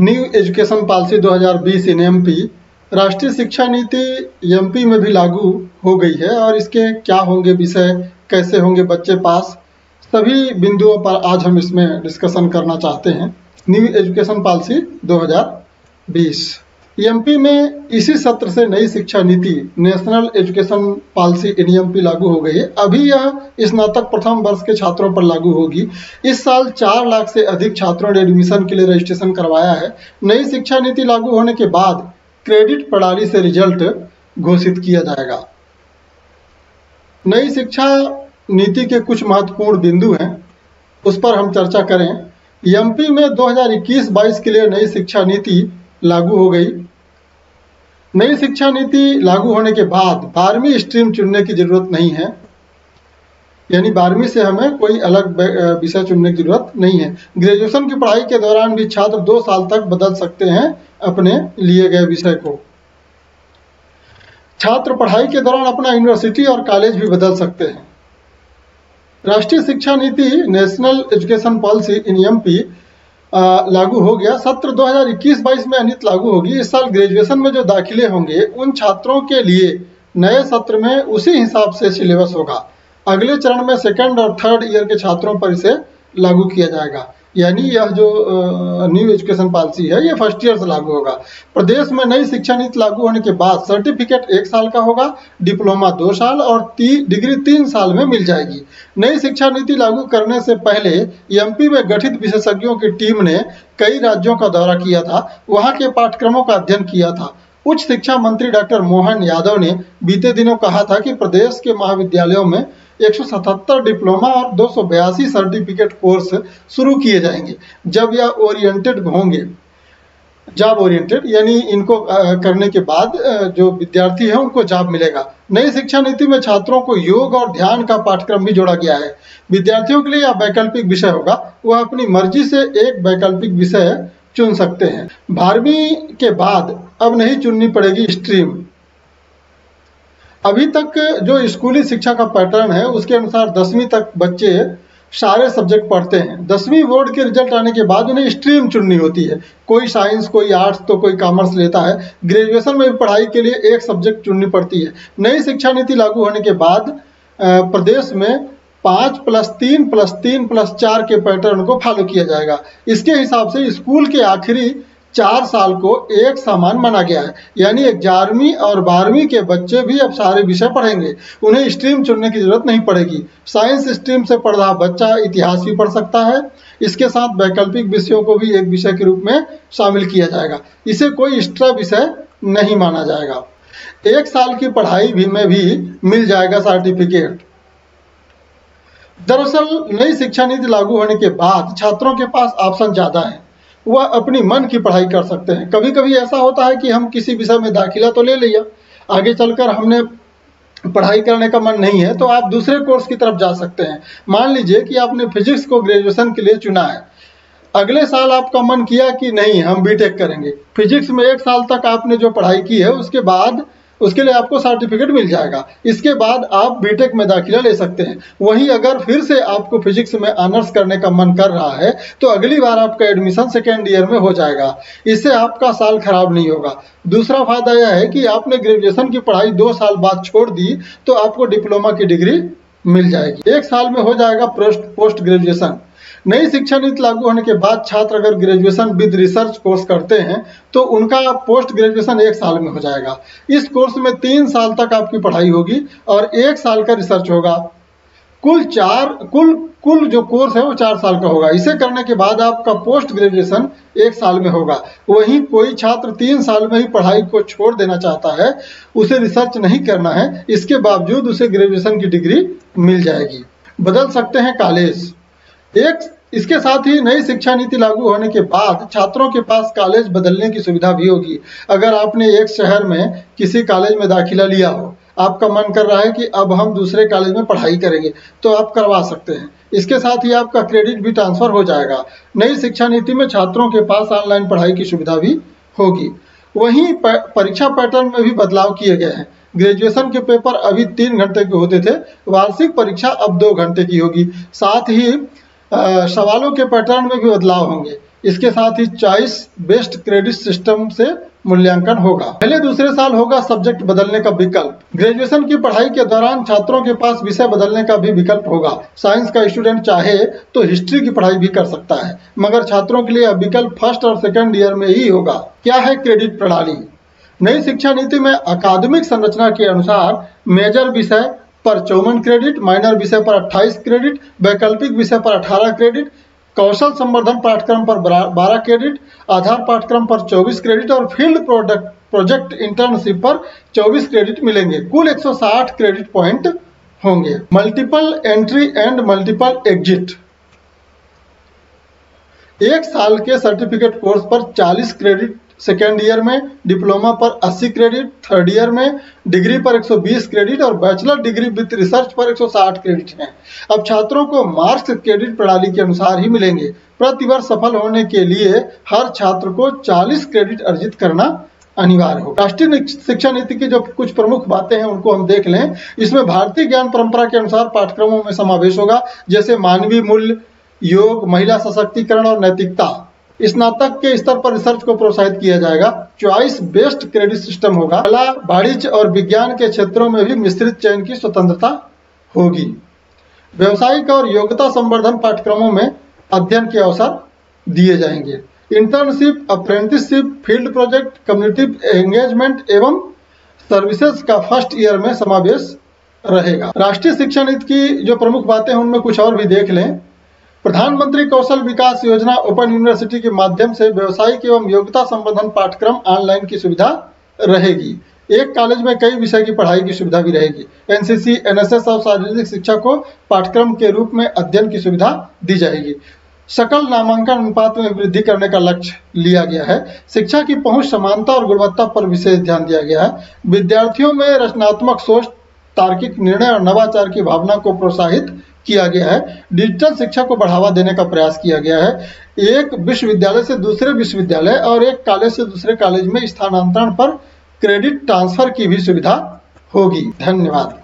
New education policy 2020 in MP, राष्ट्रीय शिक्षा नीति एमपी में भी लागू हो गई है और इसके क्या होंगे विषय, कैसे होंगे बच्चे पास, सभी बिंदुओं पर आज हम इसमें डिस्कशन करना चाहते हैं। न्यू एजुकेशन पॉलिसी 2020 एमपी में इसी सत्र से नई शिक्षा नीति national education policy in MP लागू हो गई है। अभी यह स्नातक प्रथम वर्ष के छात्रों पर लागू होगी। इस साल 4 लाख से अधिक छात्रों ने एडमिशन के लिए रजिस्ट्रेशन करवाया है। नई शिक्षा नीति लागू होने के बाद क्रेडिट प्रणाली से रिजल्ट घोषित किया जाएगा। नई शिक्षा नीति के कुछ महत्वपूर्ण बिंदु हैं, उस पर हम चर्चा करें। एमपी में 2021-22 के लिए नई शिक्षा नीति लागू हो गई। नई शिक्षा नीति लागू होने के बाद 12वीं स्ट्रीम चुनने की जरूरत नहीं है, यानी 12वीं से हमें कोई अलग विषय चुनने की जरूरत नहीं है। ग्रेजुएशन की पढ़ाई के दौरान भी छात्र 2 साल तक बदल सकते हैं अपने लिए गए विषय को। छात्र पढ़ाई के दौरान अपना यूनिवर्सिटी और कॉलेज भी बदल सकते हैं। राष्ट्रीय शिक्षा नीति national education policy in MP लागू हो गया। सत्र 2021-22 में नीति लागू होगी। इस साल ग्रेजुएशन में जो दाखिले होंगे उन छात्रों के लिए नए सत्र में उसी हिसाब से सिलेबस होगा। अगले चरण में सेकंड और थर्ड ईयर के छात्रों पर इसे लागू किया जाएगा, यानी यह जो न्यू एजुकेशन पॉलिसी है ये फर्स्ट ईयर से लागू होगा। प्रदेश में नई शिक्षा नीति लागू होने के बाद सर्टिफिकेट 1 साल का होगा, डिप्लोमा 2 साल और डिग्री 3 साल में मिल जाएगी। नई शिक्षा नीति लागू करने से पहले एमपी में गठित विशेषज्ञों की टीम ने कई राज्यों का दौरा किया था, वहां के पाठ्यक्रमों का अध्ययन किया था। उच्च शिक्षा मंत्री डॉक्टर मोहन यादव ने बीते दिनों कहा था कि प्रदेश के महाविद्यालयों में 177 डिप्लोमा और 282 सर्टिफिकेट कोर्स शुरू किए जाएंगे। जब यह ओरिएंटेड होंगे, जॉब ओरिएंटेड, यानी इनको करने के बाद जो विद्यार्थी है उनको जॉब मिलेगा। नई शिक्षा नीति में छात्रों को योग और ध्यान का पाठ्यक्रम भी जोड़ा गया है। विद्यार्थियों के लिए यह वैकल्पिक विषय होगा, वह अपनी मर्जी से एक वैकल्पिक विषय चुन सकते हैं। 12वीं के बाद अब नहीं चुननी पड़ेगी स्ट्रीम। अभी तक जो स्कूली शिक्षा का पैटर्न है उसके अनुसार 10वीं तक बच्चे सारे सब्जेक्ट पढ़ते हैं। 10वीं बोर्ड के रिजल्ट आने के बाद उन्हें स्ट्रीम चुननी होती है। कोई साइंस, कोई आर्ट्स तो कोई कॉमर्स लेता है। ग्रेजुएशन में भी पढ़ाई के लिए एक सब्जेक्ट चुननी पड़ती है। नई शिक्षा नीति लागू होने के बाद प्रदेश में 5+3+3+4 के पैटर्न को फॉलो किया जाएगा। इसके हिसाब से स्कूल के आखिरी 4 साल को एक समान माना गया है, यानी 11वीं और 12वीं के बच्चे भी अब सारे विषय पढ़ेंगे। उन्हें स्ट्रीम चुनने की जरूरत नहीं पड़ेगी। साइंस स्ट्रीम से पढ़ रहा बच्चा इतिहास भी पढ़ सकता है। इसके साथ वैकल्पिक विषयों को भी एक विषय के रूप में शामिल किया जाएगा। इसे कोई एक्स्ट्रा विषय नहीं माना जाएगा। 1 साल की पढ़ाई में भी मिल जाएगा सर्टिफिकेट। दरअसल नई शिक्षा नीति लागू होने के बाद छात्रों के पास ऑप्शन ज्यादा है, वह अपनी मन की पढ़ाई कर सकते हैं। कभी कभी ऐसा होता है कि हम किसी विषय में दाखिला तो ले लिया, आगे चलकर हमने पढ़ाई करने का मन नहीं है तो आप दूसरे कोर्स की तरफ जा सकते हैं। मान लीजिए कि आपने फिजिक्स को ग्रेजुएशन के लिए चुना है, अगले साल आपका मन किया कि नहीं हम बीटेक करेंगे। फिजिक्स में 1 साल तक आपने जो पढ़ाई की है उसके बाद उसके लिए आपको सर्टिफिकेट मिल जाएगा। इसके बाद आप बीटेक में दाखिला ले सकते हैं। वहीं अगर फिर से आपको फिजिक्स में ऑनर्स करने का मन कर रहा है तो अगली बार आपका एडमिशन सेकेंड ईयर में हो जाएगा। इससे आपका साल खराब नहीं होगा। दूसरा फायदा यह है कि आपने ग्रेजुएशन की पढ़ाई 2 साल बाद छोड़ दी तो आपको डिप्लोमा की डिग्री मिल जाएगी। 1 साल में हो जाएगा पोस्ट ग्रेजुएशन। नई शिक्षा नीति लागू होने के बाद छात्र अगर ग्रेजुएशन विद रिसर्च कोर्स करते हैं तो उनका पोस्ट ग्रेजुएशन 1 साल में हो जाएगा। इस कोर्स में 3 साल तक आपकी पढ़ाई होगी और 1 साल का रिसर्च होगा। कुल जो कोर्स है वो 4 साल का होगा। इसे करने के बाद आपका पोस्ट ग्रेजुएशन 1 साल में होगा। वहीं कोई छात्र 3 साल में ही पढ़ाई को छोड़ देना चाहता है, उसे रिसर्च नहीं करना है, इसके बावजूद उसे ग्रेजुएशन की डिग्री मिल जाएगी। बदल सकते हैं कॉलेज। इसके साथ ही नई शिक्षा नीति लागू होने के बाद छात्रों के पास कॉलेज बदलने की सुविधा भी होगी। अगर आपने एक शहर में किसी कॉलेज में दाखिला लिया हो, आपका मन कर रहा है कि अब हम दूसरे कॉलेज में पढ़ाई करेंगे तो आप करवा सकते हैं। इसके साथ ही आपका क्रेडिट भी ट्रांसफर हो जाएगा। नई शिक्षा नीति में छात्रों के पास ऑनलाइन पढ़ाई की सुविधा भी होगी। वहीं परीक्षा पैटर्न में भी बदलाव किए गए हैं। ग्रेजुएशन के पेपर अभी 3 घंटे के होते थे, वार्षिक परीक्षा अब 2 घंटे की होगी। साथ ही सवालों के पैटर्न में भी बदलाव होंगे। इसके साथ ही चॉइस बेस्ड क्रेडिट सिस्टम से मूल्यांकन होगा। पहले दूसरे साल होगा सब्जेक्ट बदलने का विकल्प। ग्रेजुएशन की पढ़ाई के दौरान छात्रों के पास विषय बदलने का भी विकल्प होगा। साइंस का स्टूडेंट चाहे तो हिस्ट्री की पढ़ाई भी कर सकता है, मगर छात्रों के लिए यह विकल्प फर्स्ट और सेकंड ईयर में ही होगा। क्या है क्रेडिट प्रणाली? नई शिक्षा नीति में अकादमिक संरचना के अनुसार मेजर विषय पर 54 क्रेडिट, माइनर विषय पर 28 क्रेडिट, वैकल्पिक विषय पर 18 क्रेडिट, कौशल संवर्धन पाठ्यक्रम पर 12 क्रेडिट, आधार पाठ्यक्रम पर 24 क्रेडिट और फील्ड प्रोजेक्ट इंटर्नशिप पर 24 क्रेडिट मिलेंगे। कुल 160 क्रेडिट पॉइंट होंगे। Multiple entry and multiple exit. एक साल के सर्टिफिकेट कोर्स पर 40 क्रेडिट सेकेंड ईयर में, डिप्लोमा पर 80 क्रेडिट थर्ड ईयर में, डिग्री पर 120 क्रेडिट और बैचलर डिग्री विद रिसर्च पर 160 क्रेडिट हैं। अब छात्रों को मार्क्स क्रेडिट प्रणाली के अनुसार ही मिलेंगे। प्रतिवर्ष सफल होने के लिए हर छात्र को 40 क्रेडिट अर्जित करना अनिवार्य होगा। राष्ट्रीय शिक्षा नीति की जो कुछ प्रमुख बातें हैं उनको हम देख लें। इसमें भारतीय ज्ञान परंपरा के अनुसार पाठ्यक्रमों में समावेश होगा, जैसे मानवीय मूल्य, योग, महिला सशक्तिकरण और नैतिकता। स्नातक के स्तर पर रिसर्च को प्रोत्साहित किया जाएगा। चॉइस बेस्ड क्रेडिट सिस्टम होगा। कला, वाणिज्य और विज्ञान के क्षेत्रों में भी मिश्रित चयन की स्वतंत्रता होगी। व्यावसायिक और योग्यता संवर्धन पाठ्यक्रमों में अध्ययन के अवसर दिए जाएंगे। Internship, apprenticeship, field project, community engagement एवं सर्विसेज का फर्स्ट ईयर में समावेश रहेगा। राष्ट्रीय शिक्षा नीति की जो प्रमुख बातें हैं उनमें कुछ और भी देख लें। प्रधानमंत्री कौशल विकास योजना ओपन यूनिवर्सिटी के माध्यम से व्यावसायिक एवं योग्यता संवर्धन पाठ्यक्रम ऑनलाइन की सुविधा रहेगी। एक कॉलेज में कई विषय की पढ़ाई की सुविधा भी रहेगी। एनसीसी, एनएसएस और शारीरिक शिक्षा को पाठ्यक्रम के रूप में अध्ययन की सुविधा दी जाएगी। सकल नामांकन अनुपात में वृद्धि करने का लक्ष्य लिया गया है। शिक्षा की पहुंच, समानता और गुणवत्ता पर विशेष ध्यान दिया गया है। विद्यार्थियों में रचनात्मक सोच, तार्किक निर्णय और नवाचार की भावना को प्रोत्साहित किया गया है। डिजिटल शिक्षा को बढ़ावा देने का प्रयास किया गया है। एक विश्वविद्यालय से दूसरे विश्वविद्यालय और एक कॉलेज से दूसरे कॉलेज में स्थानांतरण पर क्रेडिट ट्रांसफर की भी सुविधा होगी। धन्यवाद।